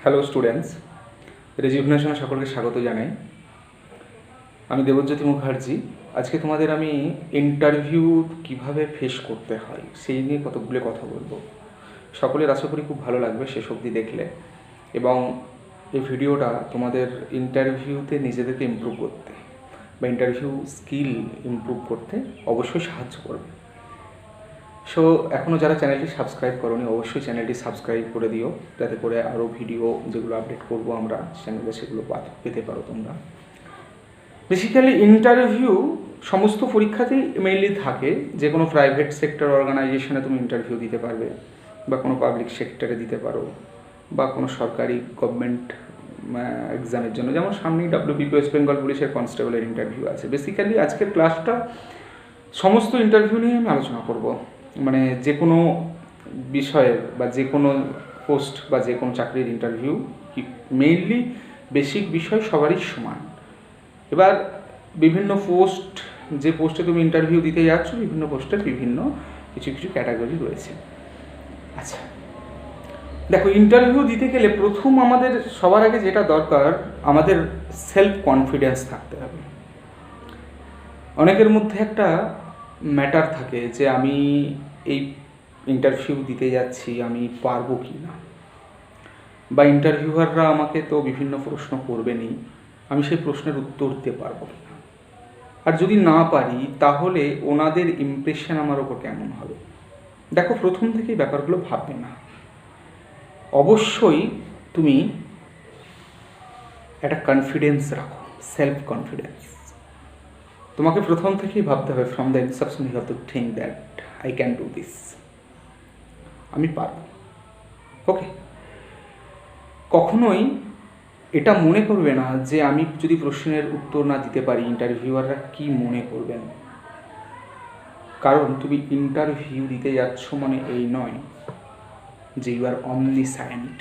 Hello students, রেজিগনেশনে সকলকে স্বাগত জানাই। আমি দেবজ্যোতি মুখার্জি। আজকে তোমাদের আমি ইন্টারভিউ কিভাবে ফেস করতে হয় সেই নিয়ে কতগুলো কথা বলবো। সকলের আশা করি খুব ভালো লাগবে শেষ অবধি দেখলে, এবং এই ভিডিওটা তোমাদের ইন্টারভিউতে নিজেদেরকে ইমপ্রুভ করতে বা ইন্টারভিউ স্কিল ইমপ্রুভ করতে অবশ্যই সাহায্য করবে। সো এখনও যারা চ্যানেলটি সাবস্ক্রাইব করোনি অবশ্যই চ্যানেলটি সাবস্ক্রাইব করে দিও, যাতে করে আরও ভিডিও যেগুলো আপডেট করব আমরা চ্যানেলে সেগুলো পেতে পারো তোমরা। বেসিক্যালি ইন্টারভিউ সমস্ত পরীক্ষাতেই মেইনলি থাকে। যে কোনো প্রাইভেট সেক্টর অর্গানাইজেশনে তুমি ইন্টারভিউ দিতে পারবে, বা কোনো পাবলিক সেক্টরে দিতে পারো, বা কোনো সরকারি গভর্নমেন্ট এক্সামের জন্য, যেমন সামনেই WBP ওয়েস্ট বেঙ্গল পুলিশের কনস্টেবলের ইন্টারভিউ আছে। বেসিক্যালি আজকের ক্লাসটা সমস্ত ইন্টারভিউ নিয়ে আমি আলোচনা করব, মানে যে কোনো বিষয়ের বা যে কোনো পোস্ট বা যে কোনো চাকরির ইন্টারভিউ মেইনলি বেসিক বিষয় সবারই সমান। এবার বিভিন্ন পোস্ট, যে পোস্টে তুমি ইন্টারভিউ দিতে যাচ্ছ, বিভিন্ন পোস্টের বিভিন্ন কিছু কিছু ক্যাটাগরি রয়েছে। আচ্ছা দেখো, ইন্টারভিউ দিতে গেলে প্রথম আমাদের সবার আগে যেটা দরকার, আমাদের সেলফ কনফিডেন্স থাকতে হবে। অনেকের মধ্যে একটা ম্যাটার থাকে যে আমি এই ইন্টারভিউ দিতে যাচ্ছি, আমি পারবো কি না, বা ইন্টারভিউয়াররা আমাকে তো বিভিন্ন প্রশ্ন করবেনই, আমি সেই প্রশ্নের উত্তর দিতে পারবো কি না, আর যদি না পারি তাহলে ওনাদের ইমপ্রেশন আমার ওপর কেমন হবে। দেখো, প্রথম থেকেই ব্যাপারগুলো ভাববে না। অবশ্যই তুমি একটা কনফিডেন্স রাখো, সেলফ কনফিডেন্স। তোমাকে প্রথম থেকেই ভাবতে হবে, from the inception you have to think that I can do this, আমি পারব। ওকে, কখনোই এটা মনে করবে না যে আমি যদি প্রশ্নের উত্তর না দিতে পারি ইন্টারভিউয়াররা কি মনে করবেন। কারণ তুমি ইন্টারভিউ দিতে যাচ্ছ মানে এই নয় যে ইউ আর অমনিসায়েন্ট,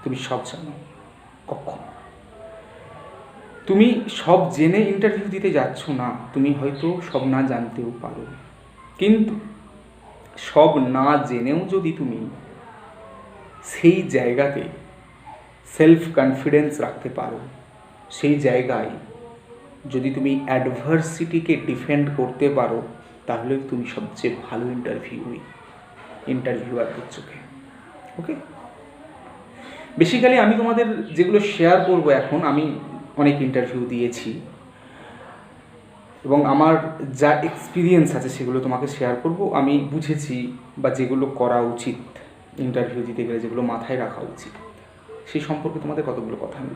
তুমি সব জানো। কখন তুমি সব জেনে ইন্টারভিউ দিতে যাচ্ছ না, তুমি হয়তো সব না জানতেও পারো, কিন্তু সব না জেনেও যদি তুমি সেই জায়গাতে সেলফ কনফিডেন্স রাখতে পারো, সেই জায়গায় যদি তুমি অ্যাডভার্সিটিকে ডিফেন্ড করতে পারো, তাহলে তুমি সবচেয়ে ভালো ইন্টারভিউয়ারদের চোখে। ওকে, বেসিক্যালি আমি তোমাদের যেগুলো শেয়ার করবো এখন, আমি অনেক ইন্টারভিউ দিয়েছি এবং আমার যা এক্সপিরিয়েন্স আছে সেগুলো তোমাকে শেয়ার করব। আমি বুঝেছি বা যেগুলো করা উচিত ইন্টারভিউ দিতে গেলে, যেগুলো মাথায় রাখা উচিত, সেই সম্পর্কে তোমাদের কতগুলো কথা আমি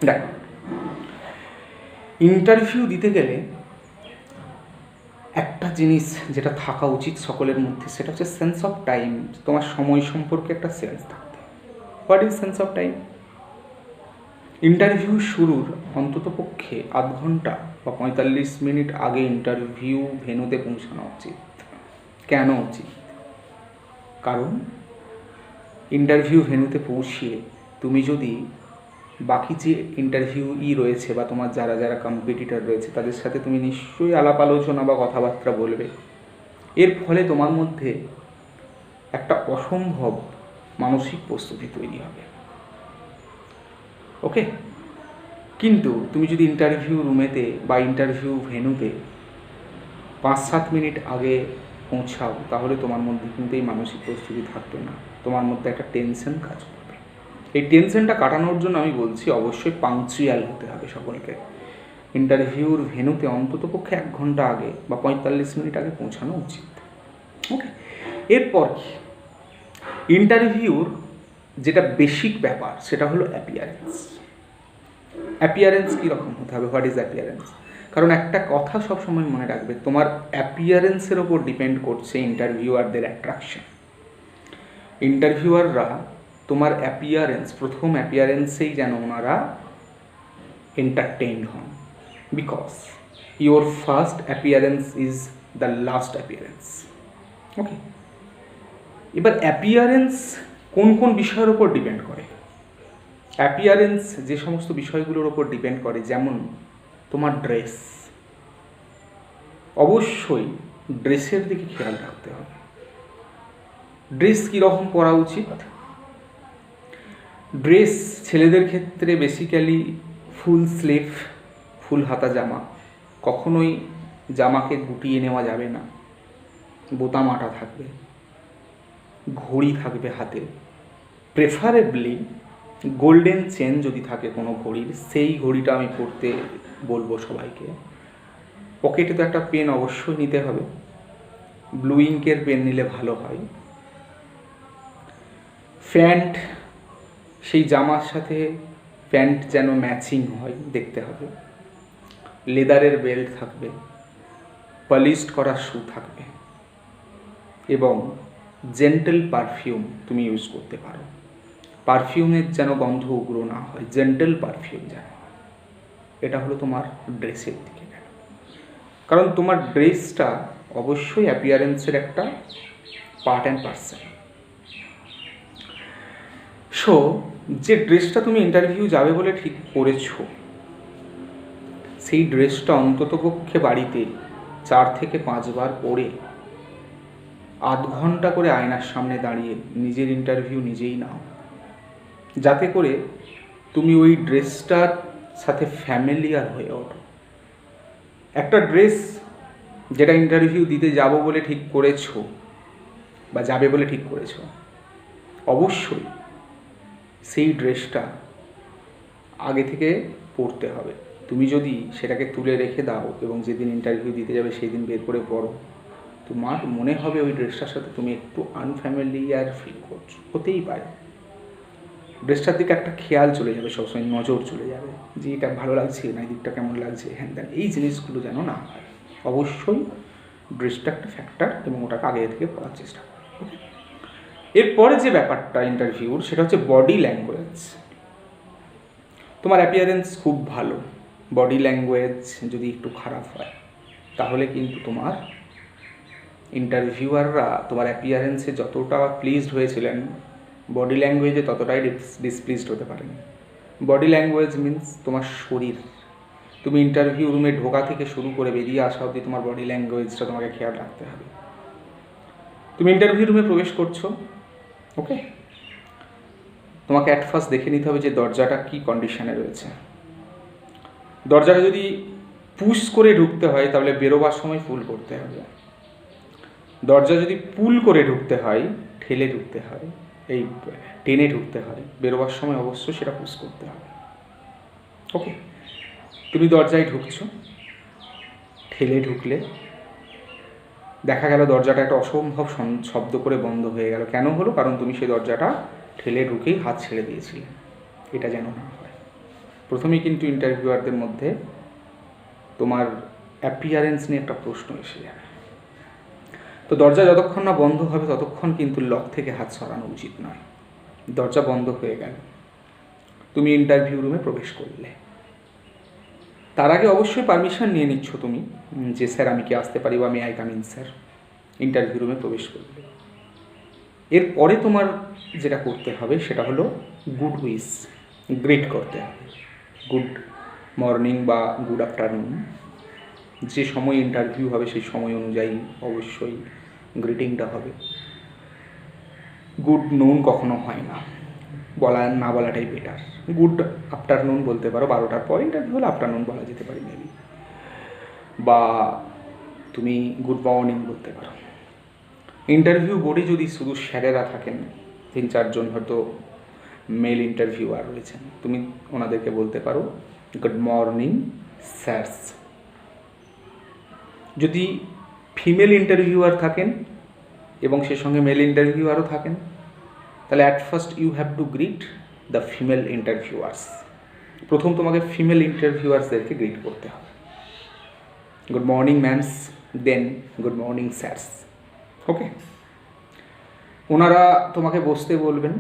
দেখো। ইন্টারভিউ দিতে গেলে একটা জিনিস যেটা থাকা উচিত সকলের মধ্যে, সেটা হচ্ছে সেন্স অফ টাইম। তোমার সময় সম্পর্কে একটা সেন্স থাকতে। What is sense of time? Interview শুরুর অন্ততপক্ষে আধ ঘন্টা বা 45 মিনিট আগে ইন্টারভিউ ভেন্যুতে পৌঁছানো উচিত। কেন উচিত? কারণ ইন্টারভিউ ভেন্যুতে পৌঁছিয়ে তুমি যদি বাকি যে ইন্টারভিউই রয়েছে বা তোমার যারা যারা কম্পিটিটর রয়েছে তাদের সাথে তুমি নিশ্চয়ই আলাপ আলোচনা বা কথাবার্তা বলবে, এর ফলে তোমার মধ্যে একটা অসম্ভব মানসিক প্রস্তুতি তৈরি হবে। ওকে, কিন্তু তুমি যদি ইন্টারভিউ রুমেতে বা ইন্টারভিউ ভেন্যুতে 5-7 মিনিট আগে পৌঁছাও, তাহলে তোমার মধ্যে কিন্তু এই মানসিক প্রস্তুতি থাকবে না, তোমার মধ্যে একটা টেনশন কাজ করবে। এই টেনশনটা কাটানোর জন্য আমি বলছি অবশ্যই পাংচুয়াল হতে হবে সকলকে। ইন্টারভিউর ভেন্যুতে অন্ততপক্ষে 1 ঘন্টা আগে বা 45 মিনিট আগে পৌঁছানো উচিত। ওকে, এরপর কি, ইন্টারভিউর যেটা বেসিক ব্যাপার সেটা হলো অ্যাপিয়ারেন্স। অ্যাপিয়ারেন্স কীরকম হতে হবে? What is appearance? কারণ একটা কথা সবসময় মনে রাখবে, তোমার অ্যাপিয়ারেন্সের ওপর ডিপেন্ড করছে ইন্টারভিউয়ারদের অ্যাট্রাকশন। ইন্টারভিউয়াররা তোমার অ্যাপিয়ারেন্স, প্রথম অ্যাপিয়ারেন্সেই যেন ওনারা এন্টারটেইনড হন, because your first appearance is the last appearance. Okay, এবার অ্যাপিয়ারেন্স কোন কোন বিষয়ের ওপর ডিপেন্ড করে? অ্যাপিয়ারেন্স যে সমস্ত বিষয়গুলোর ওপর ডিপেন্ড করে, যেমন তোমার ড্রেস, অবশ্যই ড্রেসের দিকে খেয়াল রাখতে হবে। ড্রেস কীরকম পরা উচিত? ড্রেস ছেলেদের ক্ষেত্রে বেসিক্যালি ফুল স্লিভ, ফুল হাতা জামা। কখনোই জামাকে গুটিয়ে নেওয়া যাবে না, বোতাম আটা থাকবে, ঘড়ি থাকবে হাতে, প্রেফারেবলি গোল্ডেন চেন যদি থাকে কোনো ঘড়ির, সেই ঘড়িটা আমি পরতে বলবো সবাইকে। পকেটে তো একটা পেন অবশ্যই নিতে হবে, ব্লু ইঙ্কের পেন নিলে ভালো হয়। প্যান্ট, সেই জামার সাথে প্যান্ট যেন ম্যাচিং হয়, দেখতে হবে। লেদারের বেল্ট থাকবে, পলিশড করা শু থাকবে, এবং জেন্টেল পারফিউম তুমি ইউজ করতে পারো। পারফিউমের যেন গন্ধ উগ্র না হয়, জেন্টেল পারফিউম যেন হয়। এটা হলো তোমার ড্রেসের দিকে গেল। কারণ তোমার ড্রেসটা অবশ্যই অ্যাপিয়ারেন্সের একটা পার্ট অ্যান্ড পার্সেল। সো যে ড্রেসটা তুমি ইন্টারভিউ যাবে বলে ঠিক করেছো, সেই ড্রেসটা অন্ততপক্ষে বাড়িতে 4 থেকে 5 বার পরে আধ ঘন্টা করে আয়নার সামনে দাঁড়িয়ে নিজের ইন্টারভিউ নিজেই নাও, যাতে করে তুমি ওই ড্রেসটার সাথে ফ্যামিলিয়ার হয়ে ওঠো। একটা ড্রেস যেটা ইন্টারভিউ দিতে যাব বলে ঠিক করেছো বা যাবে বলে ঠিক করেছো, অবশ্যই সেই ড্রেসটা আগে থেকে পরতে হবে। তুমি যদি সেটাকে তুলে রেখে দাও এবং যেদিন ইন্টারভিউ দিতে যাবে সেই দিন বের করে পরো, তোমার মনে হবে ওই ড্রেসটার সাথে তুমি একটু আনফ্যামিলিয়ার ফিল করছো। হতেই পারে ড্রেসটার দিকে একটা খেয়াল চলে যাবে, সবসময় নজর চলে যাবে যে এটা ভালো লাগছে না, এই দিকটা কেমন লাগছে, হ্যান ত্যান, এই জিনিসগুলো যেন না হয়। অবশ্যই ড্রেসটা একটা ফ্যাক্টর এবং ওটাকে আগে থেকে পড়ার চেষ্টা করো। এরপরে যে ব্যাপারটা ইন্টারভিউর, সেটা হচ্ছে বডি ল্যাঙ্গুয়েজ। তোমার অ্যাপিয়ারেন্স খুব ভালো, বডি ল্যাঙ্গুয়েজ যদি একটু খারাপ হয়, তাহলে কিন্তু তোমার ইন্টারভিউয়াররা তোমার অ্যাপিয়ারেন্সে যতটা প্লিজড হয়েছিলেন, বডি ল্যাঙ্গুয়েজে ততটাই ডিসপ্লিজড হতে পারেন। বডি ল্যাঙ্গুয়েজ মিন্স তোমার শরীর। তুমি ইন্টারভিউ রুমে ঢোকা থেকে শুরু করে বেরিয়ে আসা অবধি তোমার বডি ল্যাঙ্গুয়েজটা তোমাকে খেয়াল রাখতে হবে। তুমি ইন্টারভিউ রুমে প্রবেশ করছো, ওকে, তোমাকে অ্যাট ফার্স্ট দেখে নিতে হবে যে দরজাটা কী কন্ডিশনে রয়েছে। দরজাটা যদি পুশ করে ঢুকতে হয় তাহলে বেরোবার সময় পুল করতে হবে। দরজা যদি পুল করে ঢুকতে হয়, ঠেলে ঢুকতে হয়, এই টেনে ঢুকতে হয়, বেরোবার সময় অবশ্যই সেটা পুশ করতে হবে। ওকে, তুমি দরজায় ঢুকছো, ঠেলে ঢুকলে দেখা গেল দরজাটা একটা অসম্ভব শব্দ করে বন্ধ হয়ে গেল। কেন হলো? কারণ তুমি সেই দরজাটা ঠেলে ঢুকেই হাত ছেড়ে দিয়েছিলে। এটা যেন না হয়। প্রথমেই কিন্তু ইন্টারভিউয়ারদের মধ্যে তোমার অ্যাপিয়ারেন্স নিয়ে একটা প্রশ্ন এসে যাবে। তো দরজা যতক্ষণ না বন্ধ হবে ততক্ষণ কিন্তু লক থেকে হাত সরানো উচিত নয়। দরজা বন্ধ হয়ে গেল, তুমি ইন্টারভিউ রুমে প্রবেশ করলে, তার আগে অবশ্যই পারমিশন নিয়ে নিচ্ছ তুমি যে স্যার আমি কি আসতে পারি বা আমি I come in sir. Interview রুমে প্রবেশ করলে এরপরে তোমার যেটা করতে হবে সেটা হলো গুড উইশ, গ্রিট করতে হবে। গুড মর্নিং বা গুড আফটারনুন, যে সময় ইন্টারভিউ হবে সেই সময় অনুযায়ী অবশ্যই গ্রিটিংটা হবে। গুড নুন কখনো হয় না, না বলাটাই বেটার। গুড আফটারনুন বলতে পারো, 12টার পর ইন্টারভিউ হলে আফটারনুন বলা যেতে পারে মেবি, বা তুমি গুড মর্নিং বলতে পারো। ইন্টারভিউ বোর্ডে যদি শুধু স্যারেরা থাকেন, 3-4 জন হয়তো মেল ইন্টারভিউয়ার রয়েছেন, তুমি ওনাদেরকে বলতে পারো গুড মর্নিং স্যারস। যদি ফিমেল ইন্টারভিউয়ার থাকেন এবং সে সঙ্গে মেল ইন্টারভিউয়ারও থাকেন, তাহলে at first you have to greet the female interviewers. প্রথম তোমাকে ফিমেল ইন্টারভিউয়ার্সদেরকে গ্রিট করতে হবে। Good morning ma'ams, then good morning sirs. Okay, ওনারা তোমাকে বসতে বলবেন,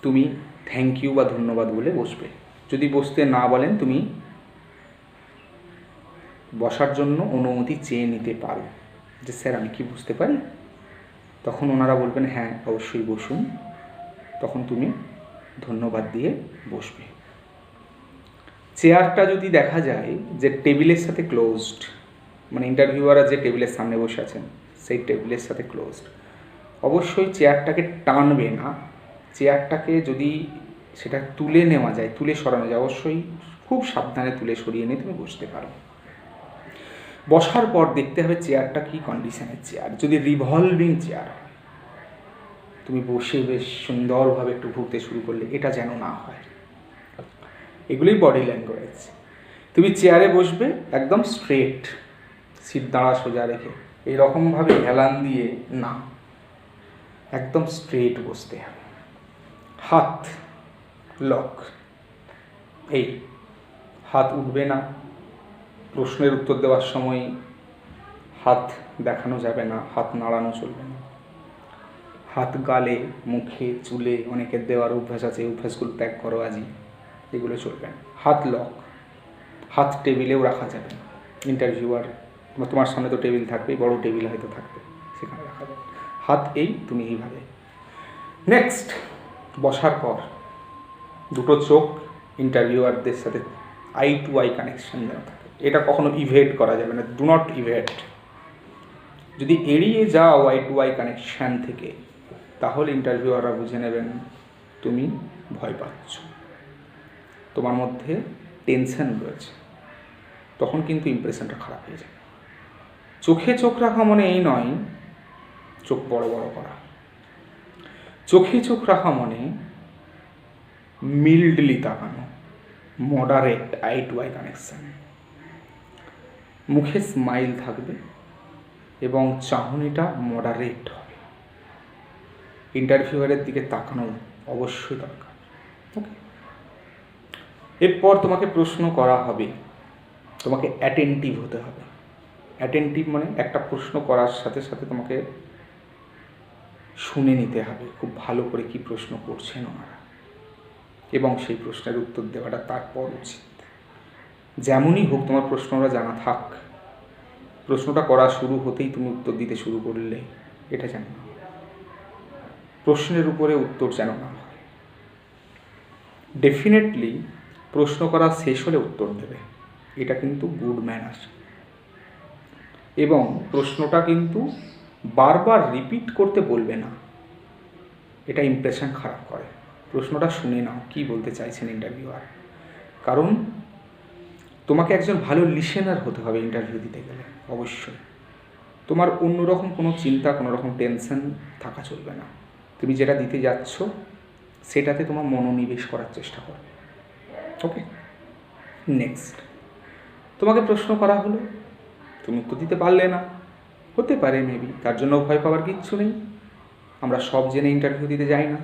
তুমি থ্যাংক ইউ বা ধন্যবাদ বলে বসবে। যদি বসতে না বলেন, তুমি বসার জন্য অনুমতি চেয়ে নিতে পারো যে স্যার আমি কি বুঝতে পারি। তখন ওনারা বলবেন হ্যাঁ অবশ্যই বসুন, তখন তুমি ধন্যবাদ দিয়ে বসবে। চেয়ারটা যদি দেখা যায় যে টেবিলের সাথে ক্লোজড, মানে ইন্টারভিউয়াররা যে টেবিলের সামনে বসে আছেন সেই টেবিলের সাথে ক্লোজড, অবশ্যই চেয়ারটাকে টানবে না, চেয়ারটাকে যদি সেটা তুলে নেওয়া যায়, তুলে সরানো যায়, অবশ্যই খুব সাবধানে তুলে সরিয়ে নিয়ে তুমি বসতে পারো। বসার পর দেখতে হবে চেয়ারটা কী কন্ডিশনের চেয়ার। যদি রিভলভিং চেয়ার হয়, তুমি বসে বেশ সুন্দরভাবে একটু ঘুরতে শুরু করলে, এটা যেন না হয়। এগুলোই বডি ল্যাঙ্গুয়েজ। তুমি চেয়ারে বসবে একদম স্ট্রেট, সিট দাঁড়া সোজা রেখে, এইরকমভাবে হেলান দিয়ে না, একদম স্ট্রেট বসতে হবে। হাত লক, এই হাত উঠবে না। প্রশ্নের উত্তর দেওয়ার সময় হাত দেখানো যাবে না, হাত নাড়ানো চলবে না। হাত গালে, মুখে, চুলে অনেকের দেওয়ার অভ্যাস আছে, অভ্যাসগুলো ত্যাগ করো আজই, এগুলো চলবে না। হাত লক, হাত টেবিলেও রাখা যাবে না। ইন্টারভিউয়ার তোমার সামনে তো টেবিল থাকবেই, বড় টেবিল হয়তো থাকবে, সেখানে রাখা যাবে। হাত এই তুমি এইভাবে। নেক্সট, বসার পর দুটো চোখ ইন্টারভিউয়ারদের সাথে আই টু আই কানেকশন যেন থাকে। এটা কখনো ইভেট করা যাবে না, ডু নট ইভেট। যদি এড়িয়ে যাও আই টু আই কানেকশান থেকে, তাহলে ইন্টারভিউয়াররা বুঝে নেবেন তুমি ভয় পাচ্ছ, তোমার মধ্যে টেনশন রয়েছে, তখন কিন্তু ইমপ্রেশনটা খারাপ হয়ে যাবে। চোখে চোখ রাখা মানে এই নয় চোখ বড় বড় করা। চোখে চোখ রাখা মানে মিল্ডলি তাকানো, moderate eye to eye connection. মুখে স্মাইল থাকবে এবং চাহনিটা মডারেট হবে। ইন্টারভিউয়ারের দিকে তাকানো অবশ্যই দরকার। ওকে, এরপর তোমাকে প্রশ্ন করা হবে, তোমাকে অ্যাটেন্টিভ হতে হবে। অ্যাটেন্টিভ মানে একটা প্রশ্ন করার সাথে সাথে তোমাকে শুনে নিতে হবে খুব ভালো করে কী প্রশ্ন করছেন ওনারা, এবং সেই প্রশ্নের উত্তর দেওয়াটা তারপর উচিত। যেমনই হোক তোমার প্রশ্ন ওরা জানা থাক, প্রশ্নটা করা শুরু হতেই তুমি উত্তর দিতে শুরু করলে, এটা যেন না, প্রশ্নের উপরে উত্তর যেন না হয়। ডেফিনেটলি প্রশ্ন করা শেষ হলে উত্তর দেবে, এটা কিন্তু গুড ম্যানার। এবং প্রশ্নটা কিন্তু বারবার রিপিট করতে বলবে না, এটা ইমপ্রেশন খারাপ করে। প্রশ্নটা শুনে নাও কী বলতে চাইছেন ইন্টারভিউয়ার, কারণ তোমাকে একজন ভালো লিসেনার হতে হবে ইন্টারভিউ দিতে গেলে। অবশ্যই তোমার অন্যরকম কোনো চিন্তা, কোনো রকম টেনশন থাকা চলবে না। তুমি যেটা দিতে যাচ্ছ সেটাতে তোমার মনোনিবেশ করার চেষ্টা করো। ওকে, নেক্সট, তোমাকে প্রশ্ন করা হলো, তুমি উত্তর দিতে পারলে না, হতে পারে মেবি, তার জন্য ভয় পাওয়ার কিচ্ছু নেই। আমরা সব জেনে ইন্টারভিউ দিতে যাই না।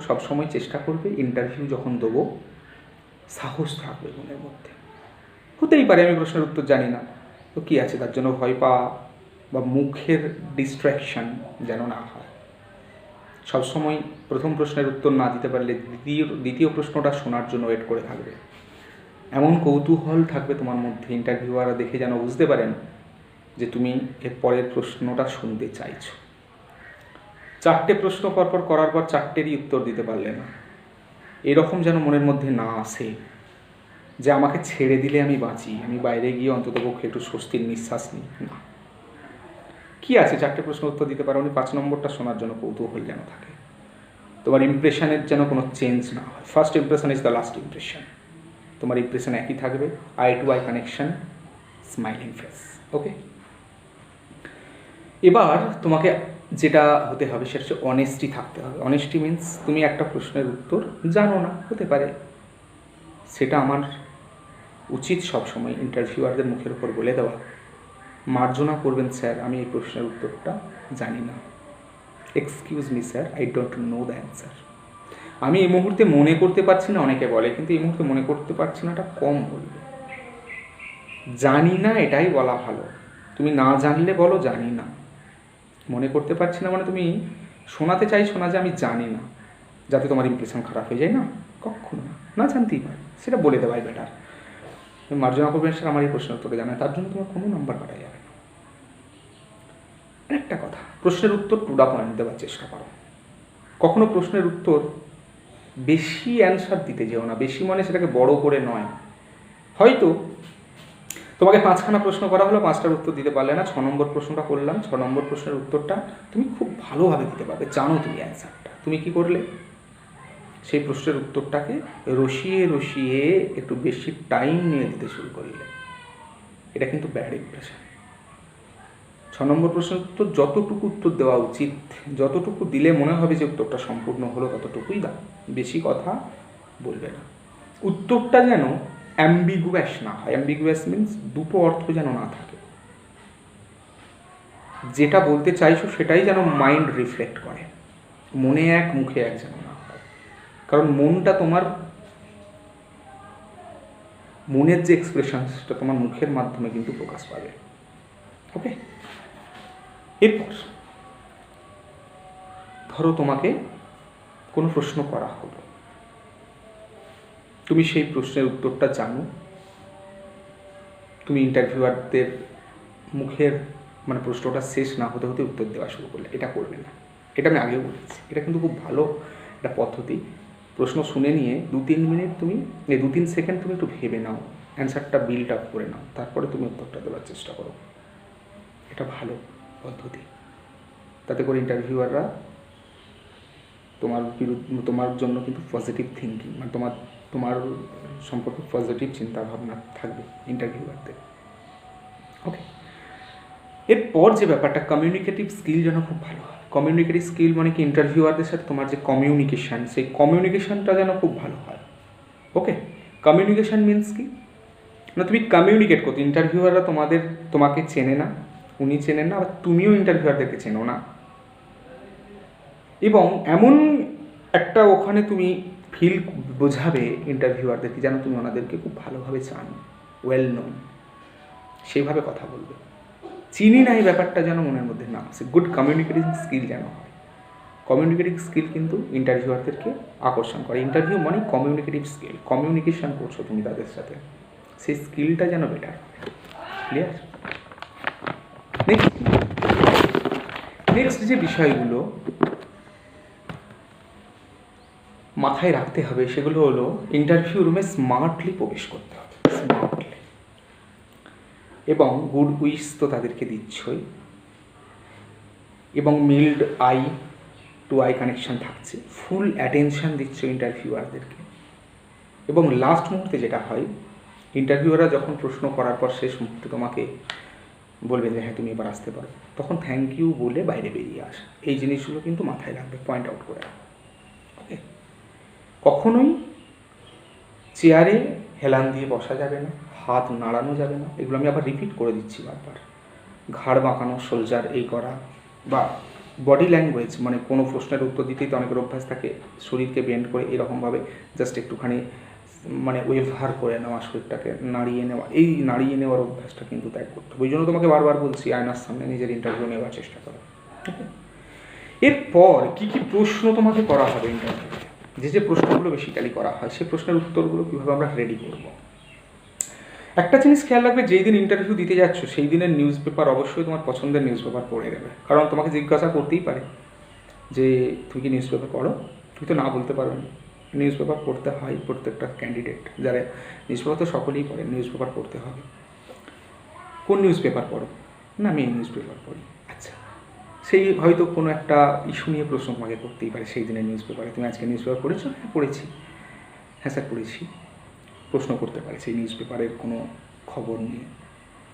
সবসময় চেষ্টা করবে ইন্টারভিউ যখন দেবো সাহস থাকবে মনের মধ্যে। হতেই পারে আমি প্রশ্নের উত্তর জানি না, তো কী আছে, তার জন্য ভয় পাওয়া বা মুখের ডিস্ট্র্যাকশন যেন না হয়। সবসময় প্রথম প্রশ্নের উত্তর না দিতে পারলে দ্বিতীয় প্রশ্নটা শোনার জন্য ওয়েট করে থাকবে। এমন কৌতূহল থাকবে তোমার মধ্যে, ইন্টারভিউয়াররা দেখে যেন বুঝতে পারেন যে তুমি এর পরের প্রশ্নটা শুনতে চাইছো। 4টে প্রশ্ন পরপর করার পর 4টেরই উত্তর দিতে পারলে না, এরকম যেন মনের মধ্যে না আসে যে আমাকে ছেড়ে দিলে আমি বাঁচি, আমি বাইরে গিয়ে অন্ততপক্ষে একটু স্বস্তির নিঃশ্বাস নিই। না, কী আছে 4টে প্রশ্ন উত্তর দিতে পারো, 5 নম্বরটা শোনার জন্য কৌতূহল যেন থাকে। তোমার ইমপ্রেশনের যেন কোনো চেঞ্জ না হয়। First impression is the last impression. তোমার ইমপ্রেশন একই থাকবে, eye to eye connection, smiling face. Okay, এবার তোমাকে যেটা হতে হবে সেটা হচ্ছে অনেস্টি থাকতে হবে। অনেস্টি মিনস তুমি একটা প্রশ্নের উত্তর জানো না, হতে পারে, সেটা আমার উচিত সবসময় ইন্টারভিউয়ারদের মুখের উপর বলে দেওয়া, মার্জনা করবেন স্যার, আমি এই প্রশ্নের উত্তরটা জানি না, excuse me sir, I don't know the answer. আমি এই মুহূর্তে মনে করতে পারছি না, অনেকে বলে, কিন্তু এই মুহূর্তে মনে করতে পারছি না, এটা কম বলবে। জানি না এটাই বলা ভালো। তুমি না জানলে বলো জানি না, মনে করতে পারছি না মানে তুমি শোনাতে চাইছো না যে আমি জানি না, যাতে তোমার ইমপ্রেশন খারাপ হয়ে যায়। না, কখনো না, না জানতেই পারে, সেটা বলে দেওয়াই বেটার। তুমি মার্জনা করবেন স্যার আমার এই প্রশ্নের উত্তরে জানা, তার জন্য তোমার কোনো নাম্বার কাটা যাবে না। একটা কথা, প্রশ্নের উত্তর টু দ্য পয়েন্ট দেওয়ার চেষ্টা করো। কখনো প্রশ্নের উত্তর বেশি অ্যান্সার দিতে যেও না। বেশি মানে সেটাকে বড় করে নয়, হয়তো তোমাকে 5খানা প্রশ্ন করা হলো, 5টার উত্তর দিতে পারলে না, 6 নম্বর প্রশ্নটা করলাম, 6 নম্বর প্রশ্নের উত্তরটা তুমি খুব ভালোভাবে দিতে পারবে, জানো তুমি অ্যান্সারটা, তুমি কি করলে সেই প্রশ্নের উত্তরটাকে রসিয়ে রসিয়ে একটু বেশি টাইম নিয়ে দিতে শুরু করলে। এটা কিন্তু ব্যাড ইমপ্রেশন। 6 নম্বর প্রশ্নের উত্তর যতটুকু উত্তর দেওয়া উচিত, যতটুকু দিলে মনে হবে যে উত্তরটা সম্পূর্ণ হলো, ততটুকুই দাও, বেশি কথা বলবে না। উত্তরটা যেন অ্যাম্বিগুয়াস না হয়। অ্যাম্বিগুয়াস মিনস দুটো অর্থ যেন না থাকে, যেটা বলতে চাইছো সেটাই যেন মাইন্ড রিফ্লেক্ট করে, মনে এক মুখে এক যেন না হয়। কারণ মনটা তোমার, মনের যে এক্সপ্রেশন সেটা তোমার মুখের মাধ্যমে কিন্তু প্রকাশ পাবে। ওকে, এরপর ধরো তোমাকে কোনো প্রশ্ন করা হলো, তুমি সেই প্রশ্নের উত্তরটা জানো, তুমি ইন্টারভিউয়ারদের মুখের মানে প্রশ্নটা শেষ না হতে হতে উত্তর দেওয়া শুরু করলে। এটা করবে না, এটা আমি আগেও বলেছি, এটা কিন্তু খুব ভালো একটা পদ্ধতি। প্রশ্ন শুনে নিয়ে 2-3 মিনিট তুমি 2-3 সেকেন্ড তুমি একটু ভেবে নাও, অ্যান্সারটা বিল্ড আপ করে নাও, তারপরে তুমি উত্তরটা দেওয়ার চেষ্টা করো। এটা ভালো পদ্ধতি। তাতে করে ইন্টারভিউয়াররা তোমার জন্য কিন্তু পজিটিভ থিঙ্কিং, মানে তোমার সম্পর্কে পজিটিভ চিন্তাভাবনা থাকবে ইন্টারভিউয়ারদের। ওকে, এরপর যে ব্যাপারটা, কমিউনিকেটিভ স্কিল যেন খুব ভালো হয়। কমিউনিকেটিভ স্কিল মানে কি, ইন্টারভিউয়ারদের সাথে তোমার যে কমিউনিকেশান, সেই কমিউনিকেশানটা যেন খুব ভালো হয়। ওকে, কমিউনিকেশান মিনস কি না, তুমি কমিউনিকেট করতে, ইন্টারভিউয়াররা তোমাকে চেনে না, উনি চেনেন না, আবার তুমিও ইন্টারভিউয়ারদেরকে চেনো না, এবং এমন একটা ওখানে তুমি ফিল বোঝাবে ইন্টারভিউয়ারদেরকে যেন তুমি ওনাদেরকে খুব ভালোভাবে চান, ওয়েল নোন, সেইভাবে কথা বলবে। চিনি না এই ব্যাপারটা যেন মনের মধ্যে না আসে। গুড কমিউনিকেটিং স্কিল যেন হয়। কমিউনিকেটিভ স্কিল কিন্তু ইন্টারভিউয়ারদেরকে আকর্ষণ করে। ইন্টারভিউ মানে কমিউনিকেটিভ স্কিল, কমিউনিকেশন করছো তুমি তাদের সাথে, সেই স্কিলটা যেন বেটার হয়। ক্লিয়ার? নেক্সট যে বিষয়গুলো মাথায় রাখতে হবে সেগুলো হলো, ইন্টারভিউ রুমে স্মার্টলি প্রবেশ করতে হবে, স্মার্টলি, এবং গুড উইশ তো তাদেরকে দিচ্ছই, এবং mild eye to eye connection থাকছে, ফুল অ্যাটেনশান দিচ্ছ ইন্টারভিউয়ারদেরকে। এবং লাস্ট মুহূর্তে যেটা হয়, ইন্টারভিউয়াররা যখন প্রশ্ন করার পর শেষ মুহূর্তে তোমাকে বলবে যে হ্যাঁ তুমি এবার আসতে পারো, তখন থ্যাংক ইউ বলে বাইরে বেরিয়ে আসা। এই জিনিসগুলো কিন্তু মাথায় রাখবে, পয়েন্ট আউট করে। ওকে, কখনোই চেয়ারে হেলান দিয়ে বসা যাবে না, হাত নাড়ানো যাবে না। এগুলো আমি আবার রিপিট করে দিচ্ছি বারবার। ঘাড় বাঁকানো, শোল্ডার এই করা, বা বডি ল্যাঙ্গুয়েজ, মানে কোনো প্রশ্নের উত্তর দিতেই তো অনেকের অভ্যাস থাকে শরীরকে বেন্ড করে এরকমভাবে জাস্ট একটুখানি মানে ওয়েভার করে নেওয়া, শরীরটাকে নাড়িয়ে নেওয়া। এই নাড়িয়ে নেওয়ার অভ্যাসটা কিন্তু ত্যাগ করতে হবে। ওই জন্য তোমাকে বারবার বলছি, আয়নার সামনে নিজের ইন্টারভিউ নেওয়ার চেষ্টা করো। এরপর কী কী প্রশ্ন তোমাকে করা হবে ইন্টারভিউতে, যে প্রশ্নগুলো বেসিক্যালি করা হয়, সেই প্রশ্নের উত্তরগুলো কীভাবে আমরা রেডি করব। একটা জিনিস খেয়াল রাখবে, যেই দিন ইন্টারভিউ দিতে যাচ্ছ সেই দিনের নিউজ পেপার অবশ্যই তোমার পছন্দের নিউজ পেপার পড়ে নেবে। কারণ তোমাকে জিজ্ঞাসা করতেই পারে যে তুমি কি নিউজ পেপার পড়ো, তুমি তো না বলতে পারো না। নিউজ পেপার পড়তে হয় প্রত্যেকটা ক্যান্ডিডেট, যারা নিউজ পেপার তো সকলেই পড়ে, নিউজ পেপার পড়তে হবে। কোন নিউজ পেপার পড়ো? না আমি এই নিউজ পেপার পড়ি। আচ্ছা, সেই হয়তো কোনো একটা ইস্যু নিয়ে প্রশ্ন তোমাকে করতেই পারে সেই দিনের নিউজ পেপারে। তুমি আজকে নিউজ পেপার পড়েছো? হ্যাঁ পড়েছি। হ্যাঁ স্যার পড়েছি। প্রশ্ন করতে পারে সেই নিউজ পেপারের কোনো খবর নিয়ে,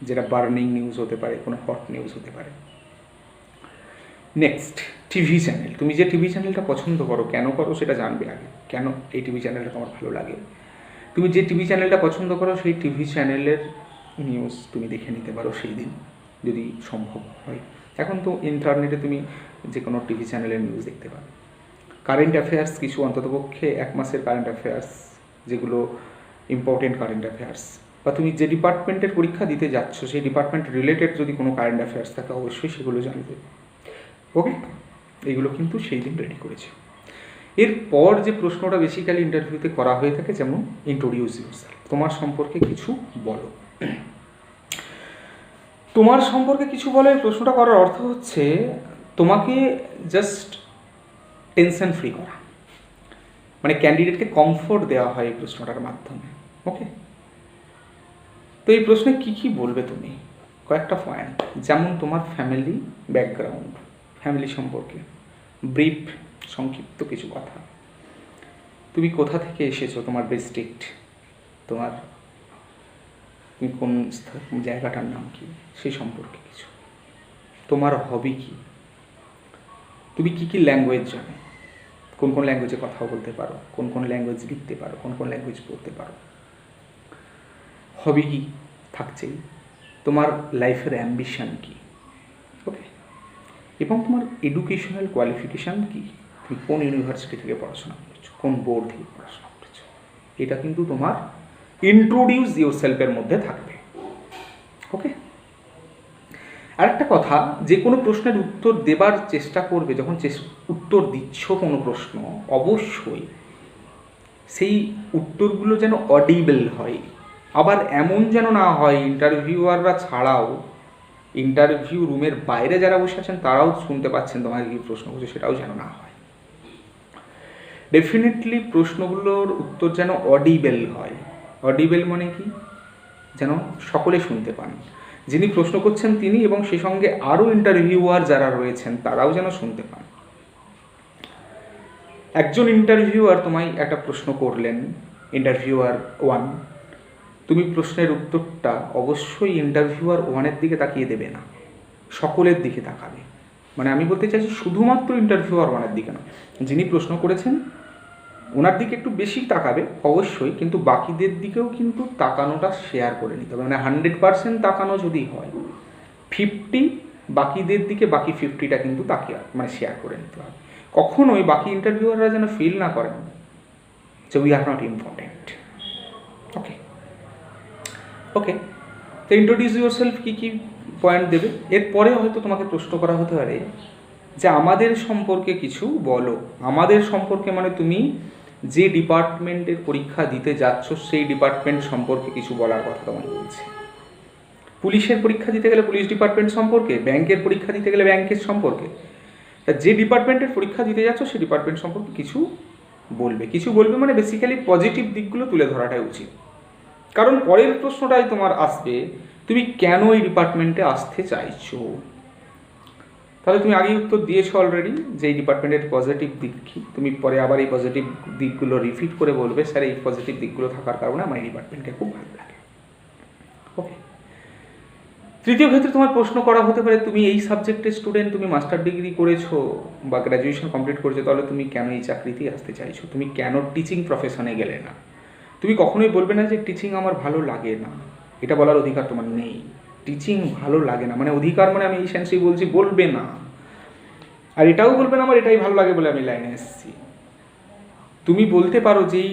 যেটা বার্নিং নিউজ হতে পারে, কোনো হট নিউজ হতে পারে। Next, TV channel. তুমি যে টিভি চ্যানেলটা পছন্দ করো, কেন করো সেটা জানবে আগে, কেন এই টিভি চ্যানেলটা তোমার ভালো লাগে। তুমি যে টিভি চ্যানেলটা পছন্দ করো সেই টিভি চ্যানেলের নিউজ তুমি দেখে নিতে পারো সেই দিন, যদি সম্ভব হয়। এখন তো ইন্টারনেটে তুমি যে কোনো টিভি চ্যানেলের নিউজ দেখতে পাবে। কারেন্ট অ্যাফেয়ার্স কিছু, অন্ততপক্ষে 1 মাসের কারেন্ট অ্যাফেয়ার্স, যেগুলো ইম্পর্টেন্ট কারেন্ট অ্যাফেয়ার্স, বা তুমি যে ডিপার্টমেন্টের পরীক্ষা দিতে যাচ্ছ সেই ডিপার্টমেন্ট রিলেটেড যদি কোনো কারেন্ট অ্যাফেয়ার্স থাকে অবশ্যই সেগুলো জানবে। ওকে, এইগুলো কিন্তু সেই দিন রেডি করেছে। এরপর যে প্রশ্নটা বেসিক্যালি ইন্টারভিউতে করা হয়ে থাকে, যেমন ইন্ট্রোডিউস ইউরসেলফ, তোমার সম্পর্কে কিছু বলো। তোমার সম্পর্কে কিছু বলো, এই প্রশ্নটা করার অর্থ হচ্ছে তোমাকে জাস্ট টেনশন ফ্রি করা, মানে ক্যান্ডিডেটকে কমফোর্ট দেওয়া হয় এই প্রশ্নটার মাধ্যমে। ওকে, তো এই প্রশ্নে কি বলবে তুমি? কয়েকটা পয়েন্ট, যেমন তোমার ফ্যামিলি ব্যাকগ্রাউন্ড, ফ্যামিলি সম্পর্কে ব্রিফ, সংক্ষিপ্ত কিছু কথা। তুমি কোথা থেকে এসেছো, তোমার ডিস্ট্রিক্ট, তুমি কোন জায়গাটার নাম কি, সেই সম্পর্কে কিছু। তোমার হবি কি, তুমি কি ল্যাঙ্গুয়েজ জানো, কোন ল্যাঙ্গুয়েজে কথা বলতে পারো, কোন ল্যাঙ্গুয়েজ লিখতে পারো, কোন ল্যাঙ্গুয়েজ পড়তে পারো। হবি কি থাকছেই, তোমার লাইফের অ্যাম্বিশন কি, ওকে, এবং তোমার এডুকেশনাল কোয়ালিফিকেশান কি, তুমি কোন ইউনিভার্সিটি থেকে পড়াশোনা করছো, কোন বোর্ড থেকে পড়াশোনা করছো। এটা কিন্তু তোমার ইন্ট্রোডিউস ইউরসেলফের মধ্যে থাকবে, ওকে। আরেকটা কথা, যে কোনো প্রশ্নের উত্তর দেবার চেষ্টা করবে, যখন উত্তর দিচ্ছ কোনো প্রশ্ন, অবশ্যই সেই উত্তরগুলো যেন অডিবল হয়। আবার এমন যেন না হয় ইন্টারভিউয়াররা ছাড়াও ইন্টারভিউ রুমের বাইরে যারা বসে আছেন তারাও শুনতে পাচ্ছেন তোমাকে কি প্রশ্ন করছে, সেটাও যেন না হয়। ডেফিনেটলি প্রশ্নগুলোর উত্তর যেন অডিবল হয়। অডিবল মানে কি, যেন সকলে শুনতে পান, যিনি প্রশ্ন করছেন তিনি এবং সেই সঙ্গে আরও ইন্টারভিউয়ার যারা রয়েছেন তারাও যেন শুনতে পান। একজন ইন্টারভিউয়ার তোমায় একটা প্রশ্ন করলেন, ইন্টারভিউয়ার 1, তুমি প্রশ্নের উত্তরটা অবশ্যই ইন্টারভিউয়ার 1-এর দিকে তাকিয়ে দেবে না, সকলের দিকে তাকাবে। মানে আমি বলতে চাইছি শুধুমাত্র ইন্টারভিউয়ার 1-এর দিকে না, যিনি প্রশ্ন করেছেন ওনার দিকে একটু বেশি তাকাবে অবশ্যই, কিন্তু বাকিদের দিকেও কিন্তু তাকানোটা শেয়ার করে নিতে হবে। মানে 100% তাকানো যদি হয়, 50 বাকিদের দিকে, বাকি 50টা কিন্তু তাকিয়ে মানে শেয়ার করে নিতে হবে। কখনোই বাকি ইন্টারভিউয়াররা যেন ফিল না করেন যে উই আর নট ইম্পর্টেন্ট, ওকে ওকে। তো ইন্ট্রোডিউস ইউরসেলফ কী পয়েন্ট দেবে। এরপরে হয়তো তোমাকে প্রশ্ন করা হতে পারে যে আমাদের সম্পর্কে কিছু বলো। আমাদের সম্পর্কে মানে তুমি যে ডিপার্টমেন্টের পরীক্ষা দিতে যাচ্ছ সেই ডিপার্টমেন্ট সম্পর্কে কিছু বলার কথা তোমায় বলছে। পুলিশের পরীক্ষা দিতে গেলে পুলিশ ডিপার্টমেন্ট সম্পর্কে, ব্যাংকের পরীক্ষা দিতে গেলে ব্যাংকের সম্পর্কে। তা যে ডিপার্টমেন্টের পরীক্ষা দিতে যাচ্ছ সেই ডিপার্টমেন্ট সম্পর্কে কিছু বলবে মানে বেসিক্যালি পজিটিভ দিকগুলো তুলে ধরাটাই উচিত। কারণ পরের প্রশ্নটাই তোমার আসবে, তুমি কেন এই ডিপার্টমেন্টে আসতে চাইছো। তাহলে তুমি আগেই উত্তর দিয়েছো অলরেডি যে এই ডিপার্টমেন্টের পজিটিভ দিক কী। তুমি পরে আবার এই পজিটিভ দিকগুলো রিপিট করে বলবে, স্যার এই পজিটিভ দিকগুলো থাকার কারণে আমার এই ডিপার্টমেন্টকে খুব ভালো লাগে, ওকে। তৃতীয় ক্ষেত্রে তোমার প্রশ্ন করা হতে পারে, তুমি এই সাবজেক্টের স্টুডেন্ট, তুমি মাস্টার ডিগ্রি করেছো বা গ্র্যাজুয়েশন কমপ্লিট করেছো, তাহলে তুমি কেন এই চাকরিতেই আসতে চাইছো, তুমি কেন টিচিং প্রফেশনে গেলে না। তুমি কখনোই বলবে না যে টিচিং আমার ভালো লাগে না, এটা বলার অধিকার তোমার নেই। টিচিং ভালো লাগে না মানে অধিকার মানে আমি এই সেন্সেই বলছি, বলবে না। আর এটাও বলবে না আমার এটাই ভালো লাগে বলে আমি লাইনে এসেছি। তুমি বলতে পারো যে এই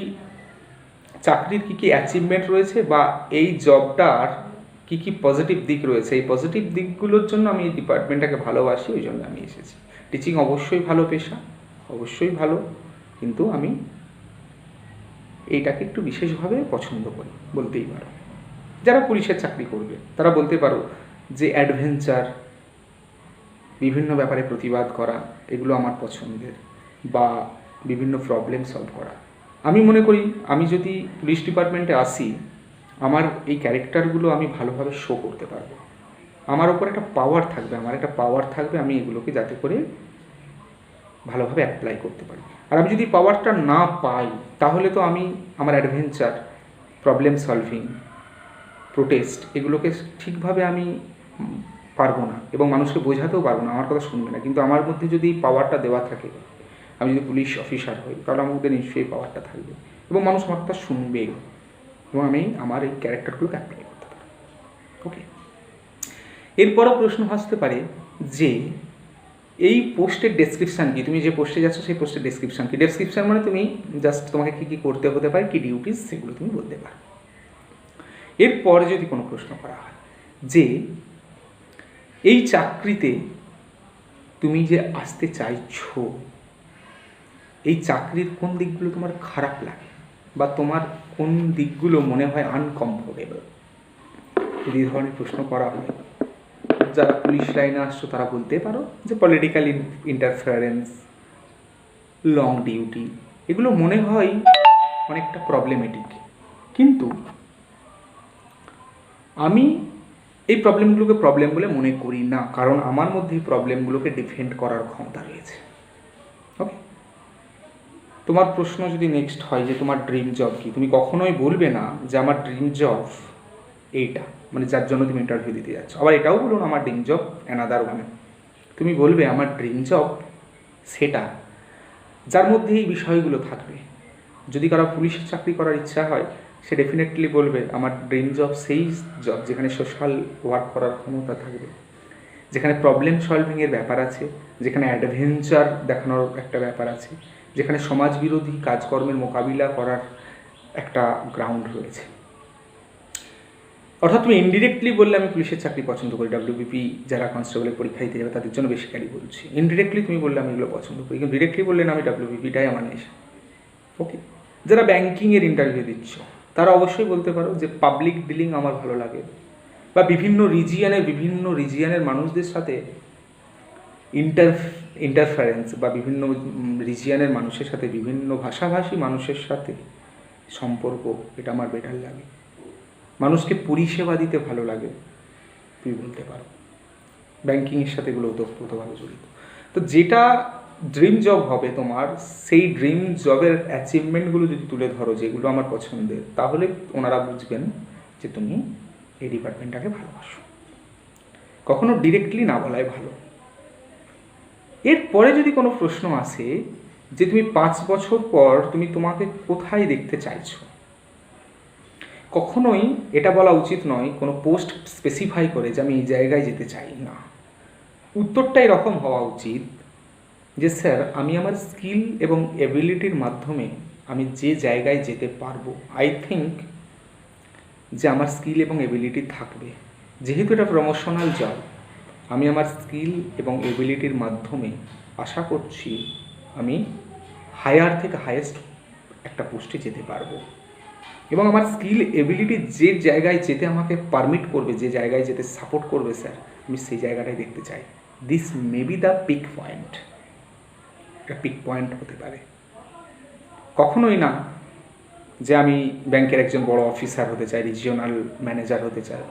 চাকরির কী অ্যাচিভমেন্ট রয়েছে বা এই জবটার কী পজিটিভ দিক রয়েছে, এই পজিটিভ দিকগুলোর জন্য আমি এই ডিপার্টমেন্টটাকে ভালোবাসি, ওই জন্য আমি এসেছি। টিচিং অবশ্যই ভালো পেশা, অবশ্যই ভালো, কিন্তু আমি এইটাকে একটু বিশেষভাবে পছন্দ করি বলতেই পারো। যারা পুলিশের চাকরি করবে তারা বলতে পারো যে অ্যাডভেঞ্চার, বিভিন্ন ব্যাপারে প্রতিবাদ করা, এগুলো আমার পছন্দের, বা বিভিন্ন প্রবলেম সলভ করা। আমি মনে করি আমি যদি পুলিশ ডিপার্টমেন্টে আসি, আমার এই ক্যারেক্টারগুলো আমি ভালোভাবে শো করতে পারবো। আমার ওপর একটা পাওয়ার থাকবে, আমি এগুলোকে যাতে করে ভালোভাবে অ্যাপ্লাই করতে পারি। আর আমি যদি পাওয়ারটা না পাই তাহলে তো আমি আমার অ্যাডভেঞ্চার, প্রবলেম সলভিং, প্রোটেস্ট এগুলোকে ঠিকভাবে আমি পারবো না এবং মানুষকে বোঝাতেও পারবো না, আমার কথা শুনবে না। কিন্তু আমার মধ্যে যদি পাওয়ারটা দেওয়া থাকে, আমি যদি পুলিশ অফিসার হই, তাহলে আমার মধ্যে নিশ্চয়ই পাওয়ারটা থাকবে এবং মানুষ আমার কথা শুনবে এবং আমি আমার এই ক্যারেক্টারগুলোকে অ্যাপ্লাই করতে পারবো, ওকে। এরপরও প্রশ্ন আসতে পারে যে এই পোস্টের ডেসক্রিপশান কি, তুমি যে পোস্টে যাচ্ছ সেই পোস্টের ডেসক্রিপশান কি। ডেসক্রিপশান মানে তুমি জাস্ট তোমাকে কী করতে হতে পারে, কী ডিউটিস, সেগুলো তুমি বলতে পারো। এরপরে যদি কোনো প্রশ্ন করা হয় যে এই চাকরিতে তুমি যে আসতে চাইছো, এই চাকরির কোন দিকগুলো তোমার খারাপ লাগে বা তোমার কোন দিকগুলো মনে হয় আনকমফোর্টেবল, যদি এই ধরনের প্রশ্ন করা হয়, যারা পুলিশ লাইনে আসছো তারা বলতে পারো যে পলিটিক্যাল ইন্টারফারেন্স, লং ডিউটি, এগুলো মনে হয় অনেকটা প্রবলেমেটিক। কিন্তু আমি এই প্রবলেমগুলোকে প্রবলেম বলে মনে করি না, কারণ আমার মধ্যে এই প্রবলেমগুলোকে ডিফেন্ড করার ক্ষমতা রয়েছে। ওকে, তোমার প্রশ্ন যদি নেক্সট হয় যে তোমার ড্রিম জব কি, তুমি কখনোই বলবে না যে আমার ড্রিম জব এইটা, মানে যার জন্য তুমি ইন্টারভিউ দিতে যাচ্ছ। আবার এটাও বলো না আমার ড্রিম জব অ্যানাদার ওয়ান। তুমি বলবে আমার ড্রিম জব সেটা যার মধ্যে এই বিষয়গুলো থাকবে। যদি কারো পুলিশের চাকরি করার ইচ্ছা হয়, সে ডেফিনেটলি বলবে আমার ড্রিম জব সেই জব যেখানে সোশ্যাল ওয়ার্ক করার ক্ষমতা থাকবে, যেখানে প্রবলেম সলভিংয়ের ব্যাপার আছে, যেখানে অ্যাডভেঞ্চার দেখানোর একটা ব্যাপার আছে, যেখানে সমাজবিরোধী কাজকর্মের মোকাবিলা করার একটা গ্রাউন্ড রয়েছে। অর্থাৎ তুমি ইনডিরেক্টলি বললে আমি পুলিশের চাকরি পছন্দ করি, ডাব্লিউবিপি যারা কনস্টেবলের পরীক্ষা দিতে যাবে তাদের জন্য বেসিক্যালি বলছি। ইনডিরেক্টলি তুমি বললে আমি এগুলো পছন্দ করি, কিন্তু ডিরেক্টলি বললে না আমি ডাব্লিউবিপিটাই আমার নেশা। ওকে, যারা ব্যাঙ্কিংয়ের ইন্টারভিউ দিচ্ছ তারা অবশ্যই বলতে পারো যে পাবলিক ডিলিং আমার ভালো লাগে, বা বিভিন্ন রিজিয়ানের মানুষদের সাথে ইন্টারফারেন্স, বা বিভিন্ন রিজিয়ানের মানুষের সাথে, বিভিন্ন ভাষাভাষী মানুষের সাথে সম্পর্ক, এটা আমার বেটার লাগে। মানুষকে পরিষেবা দিতে ভালো লাগে, তুমি বলতে পারো। ব্যাঙ্কিংয়ের সাথে এগুলো ওতপ্রোতভাবে জড়িত। তো যেটা ড্রিম জব হবে তোমার, সেই ড্রিম জবের অ্যাচিভমেন্টগুলো যদি তুলে ধরো যেগুলো আমার পছন্দের, তাহলে ওনারা বুঝবেন যে তুমি এই ডিপার্টমেন্টটাকে ভালোবাসো। কখনো ডিরেক্টলি না বলাই ভালো। এরপরে যদি কোনো প্রশ্ন আসে যে তুমি 5 বছর পর তুমি তোমাকে কোথায় দেখতে চাইছো, কখনোই এটা বলা উচিত নয় কোনো পোস্ট স্পেসিফাই করে যে আমি এই জায়গায় যেতে চাই না। উত্তরটা এরকম হওয়া উচিত যে স্যার আমি আমার স্কিল এবং এবিলিটির মাধ্যমে আমি যে জায়গায় যেতে পারবো, আই থিঙ্ক যে আমার স্কিল এবং এবিলিটি থাকবে। যেহেতু এটা প্রমোশনাল জব, আমি আমার স্কিল এবং এবিলিটির মাধ্যমে আশা করছি আমি হায়ার থেকে হায়েস্ট একটা পোস্টে যেতে পারবো, এবং আমার স্কিল এবিলিটি যে জায়গায় যেতে আমাকে পারমিট করবে, যে জায়গায় যেতে সাপোর্ট করবে স্যার, আমি সেই জায়গাটাই দেখতে চাই। This may be the peak point. একটা পিক পয়েন্ট হতে পারে। কখনোই না যে আমি ব্যাংকের একজন বড় অফিসার হতে চাই, রিজিওনাল ম্যানেজার হতে চাই,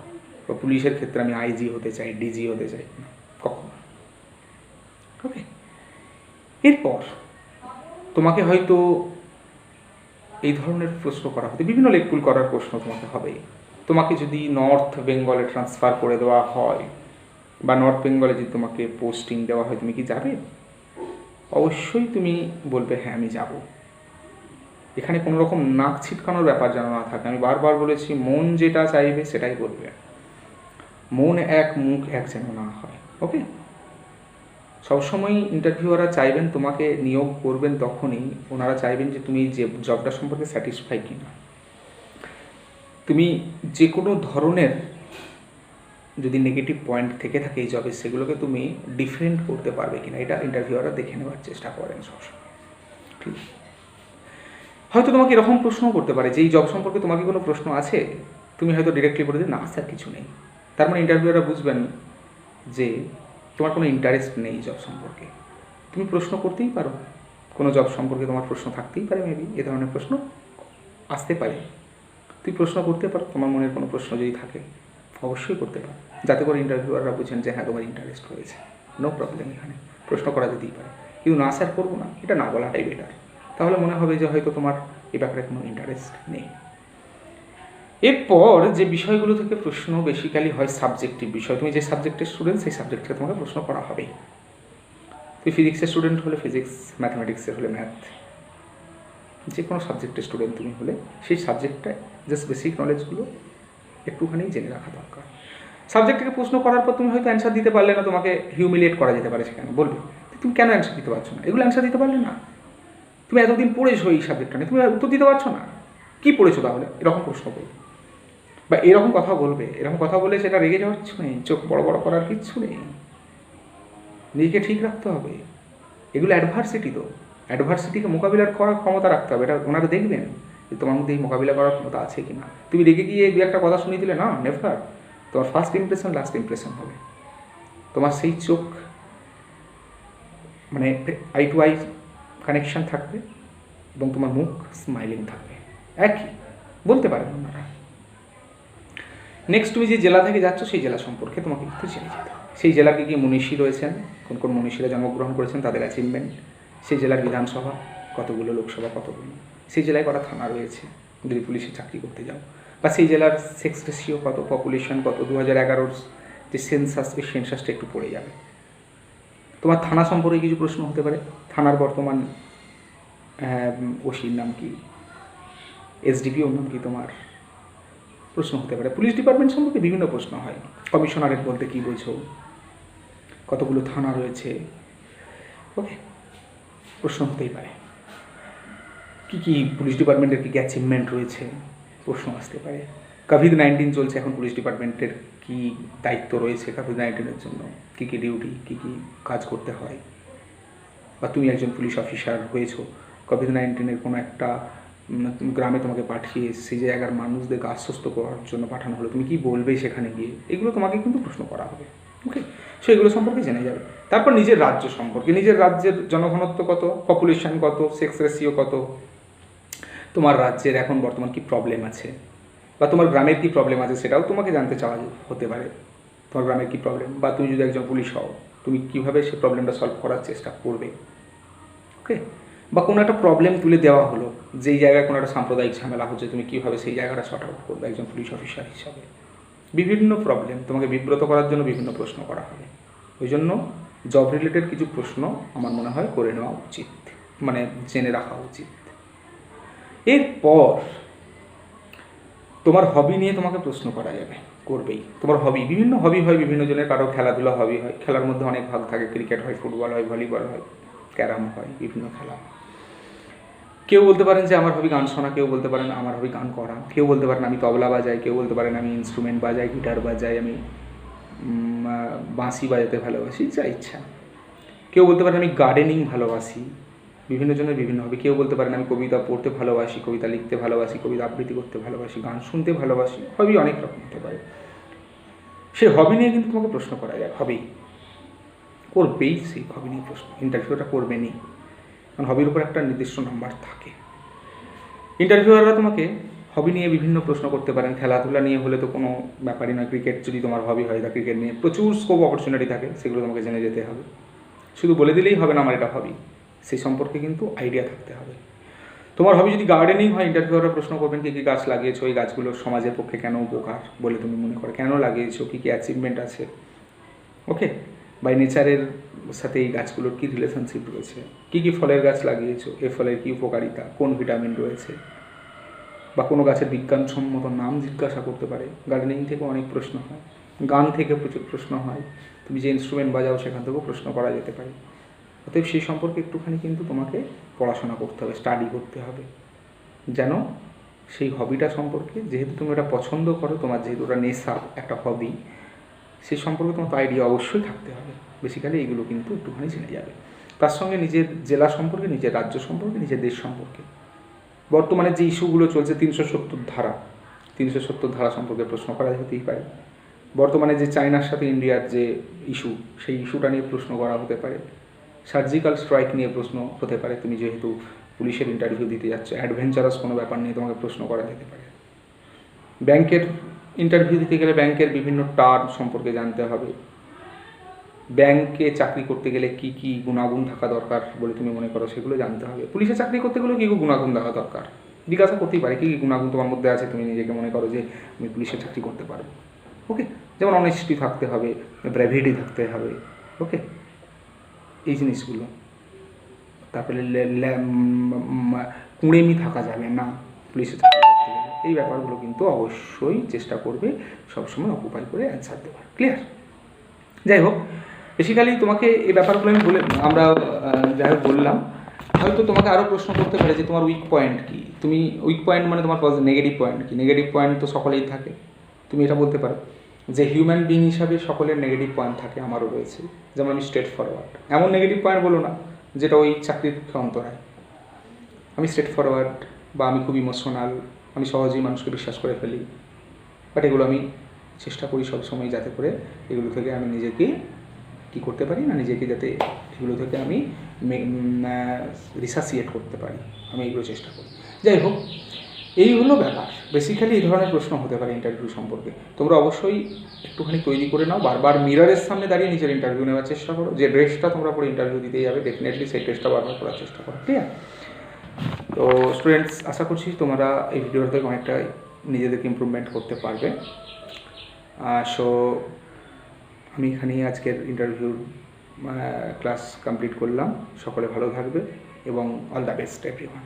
বা পুলিশের ক্ষেত্রে আমি আইজি হতে চাই, ডিজি হতে চাই, কখনো। ওকে, এরপর তোমাকে হয়তো এই ধরনের প্রশ্ন করা হতে, বিভিন্ন লেকপুল করার প্রশ্ন তোমাকে হবে। তোমাকে যদি নর্থ বেঙ্গলে ট্রান্সফার করে দেওয়া হয়, বা নর্থ বেঙ্গলে যদি তোমাকে পোস্টিং দেওয়া হয়, তুমি কি যাবে? অবশ্যই তুমি বলবে হ্যাঁ আমি যাব। এখানে কোনো রকম নাক ছিটকানোর ব্যাপার যেন না থাকে। আমি বারবার বলেছি, মন যেটা চাইবে সেটাই বলবে, মন এক মুখ এক যেন না হয়। ওকে, সবসময় ইন্টারভিউয়াররা চাইবেন তোমাকে নিয়োগ করবেন তখনই ওনারা চাইবেন যে তুমি যে জবটা সম্পর্কে স্যাটিসফাই কিনা, তুমি যে কোনো ধরনের যদি নেগেটিভ পয়েন্ট থেকে থাকে এই জবে, সেগুলোকে তুমি ডিফেন্ড করতে পারবে কিনা, এটা ইন্টারভিউয়াররা দেখে নেওয়ার চেষ্টা করেন সবসময়। ঠিক, হয়তো তোমাকে এরকম প্রশ্নও করতে পারে যে এই জব সম্পর্কে তোমাকে কোনো প্রশ্ন আছে, তুমি হয়তো ডিরেক্টলি বলে দিও না স্যার কিছু নেই। তার মানে ইন্টারভিউয়াররা বুঝবেন যে তোমার কোনো ইন্টারেস্ট নেই জব সম্পর্কে। তুমি প্রশ্ন করতেই পারো, কোনো জব সম্পর্কে তোমার প্রশ্ন থাকতেই পারে, মেবি এ ধরনের প্রশ্ন আসতে পারে। তুই প্রশ্ন করতে পারো, তোমার মনের কোনো প্রশ্ন যদি থাকে অবশ্যই করতে পারো, যাতে করে ইন্টারভিউয়াররা বুঝেন যে হ্যাঁ তোমার ইন্টারেস্ট রয়েছে। নো প্রবলেম, এখানে প্রশ্ন করা যেতেই পারে, কিন্তু না স্যার করবো না, এটা না বলাটাই বেটার। তাহলে মনে হবে যে হয়তো তোমার এ ব্যাপারে কোনো ইন্টারেস্ট নেই। এরপর যে বিষয়গুলো থেকে প্রশ্ন বেসিক্যালি হয় সাবজেক্টিভ বিষয়। তুমি যে সাবজেক্টের স্টুডেন্ট সেই সাবজেক্ট থেকে তোমাকে প্রশ্ন করা হবে। তুই ফিজিক্সের স্টুডেন্ট হলে ফিজিক্স, ম্যাথমেটিক্সের হলে ম্যাথ, যে কোনো সাবজেক্টের স্টুডেন্ট তুমি হলে সেই সাবজেক্টটা জাস্ট বেসিক নলেজগুলো একটুখানি জেনে রাখা দরকার। সাবজেক্ট থেকে প্রশ্ন করার পর তুমি হয়তো অ্যান্সার দিতে পারলে না, তোমাকে হিউমিলিয়েট করা যেতে পারে। সেখানে বলবে তুমি কেন অ্যান্সার দিতে পারছো না, এগুলো অ্যান্সার দিতে পারলে না, তুমি এতদিন পড়েছো এই সাবজেক্টটা নিয়ে, তুমি উত্তর দিতে পারছো না, কী পড়েছো তাহলে, এরকম প্রশ্ন করবে বা এরকম কথা বলবে। এরকম কথা বলে সেটা রেগে যাওয়ার কিছু নেই, চোখ বড় বড় করার কিচ্ছু নেই, নিজেকে ঠিক রাখতে হবে। এগুলো অ্যাডভার্সিটি, তো অ্যাডভার্সিটিকে মোকাবিলার করার ক্ষমতা রাখতে হবে। এটা ওনারা দেখবেন যে তোমার মধ্যে এই মোকাবিলা করার ক্ষমতা আছে কি না। তুমি রেগে গিয়ে দু একটা কথা শুনিয়ে দিলে না, নেভার। তোমার ফার্স্ট ইমপ্রেশন লাস্ট ইমপ্রেশন হবে। তোমার সেই চোখ মানে আই টু আই কানেকশান থাকবে এবং তোমার মুখ স্মাইলিং থাকবে, একই বলতে পারেন ওনারা। নেক্সট তুমি যে জেলা থেকে যাচ্ছ সেই জেলা সম্পর্কে তোমাকে একটু জেনে যেতে হবে। সেই জেলার কি মনীষী রয়েছেন, কোন কোন মনীষীরা জন্মগ্রহণ করেছেন, তাদের অ্যাচিভমেন্ট, সেই জেলার বিধানসভা কতগুলো, লোকসভা কতগুলো, সেই জেলায় কটা থানা রয়েছে যদি পুলিশে চাকরি করতে যাও, বা সেই জেলার সেক্স রেশিও কত, পপুলেশন কত, 2011 যে সেন্সাস, এই সেন্সাসটা একটু পড়ে যাবে। তোমার থানা সম্পর্কে কিছু প্রশ্ন হতে পারে, থানার বর্তমান ওসির নাম কি, এসডিপিওর নাম কি, তোমার প্রশ্ন হতে পারে। পুলিশ ডিপার্টমেন্ট সম্পর্কে বিভিন্ন প্রশ্ন হয়, কমিশনারেট বলতে কী বোঝো, কতগুলো থানা রয়েছে, ওকে, প্রশ্ন হতেই পারে। কী কী পুলিশ ডিপার্টমেন্টের কী কী অ্যাচিভমেন্ট রয়েছে, প্রশ্ন আসতে পারে। কোভিড-19 চলছে এখন, পুলিশ ডিপার্টমেন্টের কী দায়িত্ব রয়েছে কোভিড-19-এর জন্য, কী কী ডিউটি, কী কী কাজ করতে হয়, বা তুমি একজন পুলিশ অফিসার হয়েছো, কোভিড-19-এর কোনো একটা গ্রামে তোমাকে পাঠিয়ে সেই জায়গার মানুষদেরকে আশ্বস্ত করার জন্য পাঠানো হলো, তুমি কি বলবে সেখানে গিয়ে, এগুলো তোমাকে কিন্তু প্রশ্ন করা হবে। ওকে, সো এগুলো সম্পর্কে জেনে যাবে। তারপর নিজের রাজ্য সম্পর্কে, নিজের রাজ্যের জনঘনত্ব কত, পপুলেশন কত, সেক্স রেশিও কত, তোমার রাজ্যের এখন বর্তমান কী প্রবলেম আছে, বা তোমার গ্রামের কী প্রবলেম আছে সেটাও তোমাকে জানতে চাওয়া হতে পারে। তোমার গ্রামের কী প্রবলেম, বা তুমি যদি একজন পুলিশ হও তুমি কীভাবে সেই প্রবলেমটা সলভ করার চেষ্টা করবে। ওকে, বা কোনো একটা প্রবলেম তুলে দেওয়া হলো, যেই জায়গায় কোনো একটা সাম্প্রদায়িক ঝামেলা হচ্ছে, তুমি কীভাবে সেই জায়গাটা শর্ট আউট করবে একজন পুলিশ অফিসার হিসাবে। বিভিন্ন প্রবলেম তোমাকে বিব্রত করার জন্য বিভিন্ন প্রশ্ন করা হবে। ওই জন্য জব রিলেটেড কিছু প্রশ্ন আমার মনে হয় করে নেওয়া উচিত, মানে জেনে রাখা উচিত। এরপর তোমার হবি নিয়ে তোমাকে প্রশ্ন করা যাবে, করবেই। তোমার হবি, বিভিন্ন হবি হয় বিভিন্ন জনের, কারো খেলাধুলা হবি হয়, খেলার মধ্যে অনেক ভাগ থাকে, ক্রিকেট হয়, ফুটবল হয়, ভলিবল হয়, ক্যারাম হয়, বিভিন্ন খেলা। কেউ বলতে পারেন যে আমার হবি গান শোনা, কেউ বলতে পারেন আমার হবি গান করা, কেউ বলতে পারেন আমি তবলা বাজাই, কেউ বলতে পারেন আমি ইনস্ট্রুমেন্ট বাজাই, গিটার বাজাই, আমি বাঁশি বাজাতে ভালোবাসি, যা ইচ্ছা। কেউ বলতে পারেন আমি গার্ডেনিং ভালোবাসি, বিভিন্ন জনের বিভিন্ন হবি। কেউ বলতে পারেন আমি কবিতা পড়তে ভালোবাসি, কবিতা লিখতে ভালোবাসি, কবিতা আবৃত্তি করতে ভালোবাসি, গান শুনতে ভালোবাসি। হবি অনেক রকম হতে পারে। সেই হবি নিয়ে কিন্তু তোমাকে প্রশ্ন করা যায়, হবি করবেই, সেই হবি নিয়ে প্রশ্ন ইন্টারভিউটা করবেনই, কারণ হবির উপর একটা নির্দিষ্ট নাম্বার থাকে। ইন্টারভিউয়াররা তোমাকে হবি নিয়ে বিভিন্ন প্রশ্ন করতে পারেন। খেলাধুলা নিয়ে হলে তো কোনো ব্যাপারই নয়, ক্রিকেট যদি তোমার হবি হয়, তা ক্রিকেট নিয়ে প্রচুর স্কোপ অপরচুনিটি থাকে, সেগুলো তোমাকে জেনে যেতে হবে। শুধু বলে দিলেই হবে না আমার এটা হবি, সেই সম্পর্কে কিন্তু আইডিয়া থাকতে হবে। তোমার হবি যদি গার্ডেনিং হয়, ইন্টারভিউয়াররা প্রশ্ন করবেন কী কী গাছ লাগিয়েছো, এই গাছগুলো সমাজের পক্ষে কেন উপকার বলে তুমি মনে করো, কেন লাগিয়েছো, কী কী অ্যাচিভমেন্ট আছে, ওকে, বাই নেচারের সাথে এই গাছগুলোর কী রিলেশনশিপ রয়েছে, কী কী ফলের গাছ লাগিয়েছো, এ ফলের কী উপকারিতা, কোন ভিটামিন রয়েছে, বা কোনো গাছের বিজ্ঞানসম্মত নাম জিজ্ঞাসা করতে পারে। গার্ডেনিং থেকে অনেক প্রশ্ন হয়, গান থেকে প্রচুর প্রশ্ন হয়, তুমি যে ইনস্ট্রুমেন্ট বাজাও সেখান থেকেও প্রশ্ন করা যেতে পারে। অতএব সেই সম্পর্কে একটুখানি কিন্তু তোমাকে পড়াশোনা করতে হবে, স্টাডি করতে হবে, যেন সেই হবিটা সম্পর্কে, যেহেতু তুমি ওটা পছন্দ করো, তোমার যেহেতু ওটা নেশা, একটা হবি, সেই সম্পর্কে তোমার তো আইডিয়া অবশ্যই থাকতে হবে। বেসিক্যালি এইগুলো কিন্তু একটুখানি জেনে যাবে। তার সঙ্গে নিজের জেলা সম্পর্কে, নিজের রাজ্য সম্পর্কে, নিজের দেশ সম্পর্কে, বর্তমানে যে ইস্যুগুলো চলছে, 370 ধারা সম্পর্কে প্রশ্ন করা হতেই পারে। বর্তমানে যে চায়নার সাথে ইন্ডিয়ার যে ইস্যু, সেই ইস্যুটা নিয়ে প্রশ্ন করা হতে পারে। সার্জিক্যাল স্ট্রাইক নিয়ে প্রশ্ন হতে পারে, তুমি যেহেতু পুলিশের ইন্টারভিউ দিতে যাচ্ছ, অ্যাডভেঞ্চারাস কোনো ব্যাপার নিয়ে তোমাকে প্রশ্ন করা যেতে পারে। ব্যাংকের ইন্টারভিউ দিতে গেলে ব্যাংকের বিভিন্ন টার্ম সম্পর্কে জানতে হবে। ব্যাংকে চাকরি করতে গেলে কী কী গুণাগুণ থাকা দরকার বলে তুমি মনে করো, সেগুলো জানতে হবে। পুলিশে চাকরি করতে গেলেও কী কী গুণাগুণ থাকা দরকার জিজ্ঞাসা করতেই পারে, কী কী গুণাগুণ তোমার মধ্যে আছে, তুমি নিজেকে মনে করো যে আমি পুলিশে চাকরি করতে পারবো। ওকে, যেমন অনেস্টি থাকতে হবে, ব্রেভিটি থাকতে হবে, ওকে, এই জিনিসগুলো। তারপরে কুঁড়েমি থাকা যাবে না পুলিশে চাকরি করতে গেলে। এই ব্যাপারগুলো কিন্তু অবশ্যই চেষ্টা করবে সবসময় অকুপাই করে অ্যান্সার দেওয়ার। ক্লিয়ার? যাই হোক, বেসিক্যালি তোমাকে এই ব্যাপারগুলো আমি আমরা যাই হোক বললাম। হয়তো তোমাকে আরও প্রশ্ন করতে পারে যে তোমার উইক পয়েন্ট কী, তুমি উইক পয়েন্ট মানে তোমার নেগেটিভ পয়েন্ট কী। নেগেটিভ পয়েন্ট তো সকলেই থাকে, তুমি এটা বলতে পারো যে হিউম্যান বিং হিসাবে সকলের নেগেটিভ পয়েন্ট থাকে, আমারও রয়েছে। যেমন আমি স্ট্রেট ফরওয়ার্ড, এমন নেগেটিভ পয়েন্ট বলো না যেটা ওই চাকরির অন্তরায়। আমি স্ট্রেট ফরওয়ার্ড, বা আমি খুব ইমোশনাল, আমি সহজেই মানুষকে বিশ্বাস করে ফেলি, বাট এগুলো আমি চেষ্টা করি সবসময় যাতে করে এগুলো থেকে আমি নিজেকে কী করতে পারি না, নিজেকে যাতে এগুলো থেকে আমি রিসাসিয়েট করতে পারি, আমি এগুলো চেষ্টা করি। যাই হোক, এই হলো ব্যাপার। বেসিক্যালি এই ধরনের প্রশ্ন হতে পারে ইন্টারভিউ সম্পর্কে। তোমরা অবশ্যই একটুখানি তৈরি করে নাও, বারবার মিররের সামনে দাঁড়িয়ে নিজের ইন্টারভিউ নেওয়ার চেষ্টা করো। যে ড্রেসটা তোমরা পরে ইন্টারভিউ দিতে যাবে ডেফিনেটলি সেই ড্রেসটা বারবার করার চেষ্টা করো, ঠিক আছে? তো স্টুডেন্টস, আশা করছি তোমরা এই ভিডিওটা থেকে অনেকটা নিজেদেরকে ইমপ্রুভমেন্ট করতে পারবে। সো আমি এখানেই আজকের ইন্টারভিউর ক্লাস কমপ্লিট করলাম। সকলে ভালো থাকবে এবং অল দ্য বেস্ট এভরিওয়ান।